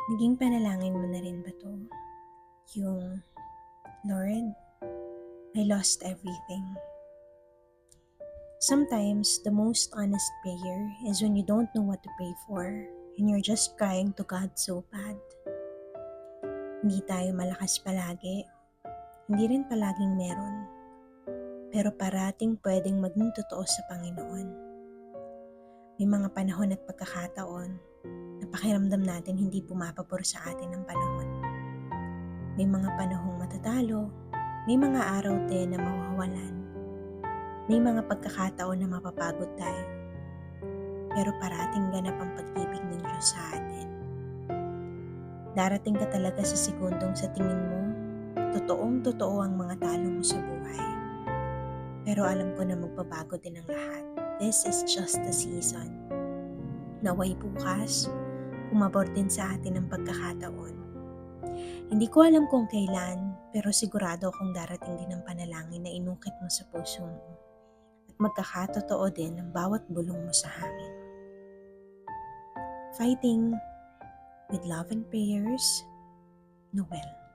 Naging panalangin mo na rin ba to? Yung, Lord, I lost everything. Sometimes, the most honest prayer is when you don't know what to pray for and you're just crying to God so bad. Hindi tayo malakas palagi, hindi rin palaging meron, pero parating pwedeng maging totoo sa Panginoon. May mga panahon at pagkakataon na pakiramdam natin hindi pumapabor sa atin ang panahon. May mga panahong matatalo, may mga araw din na mawawalan, may mga pagkakataon na mapapagod tayo, pero parating ganap ang pag-ibig ng Diyos sa atin. Darating ka talaga sa segundong sa tingin mo, totoong totoo ang mga talo mo sa buhay. Pero alam ko na magbabago din ang lahat. This is just a season. Naway bukas, pumabor din sa atin ang pagkakataon. Hindi ko alam kung kailan, pero sigurado akong darating din ang panalangin na inukit mo sa puso mo. At magkakatotoo din ang bawat bulong mo sa hangin. Fighting with love and prayers, Noel.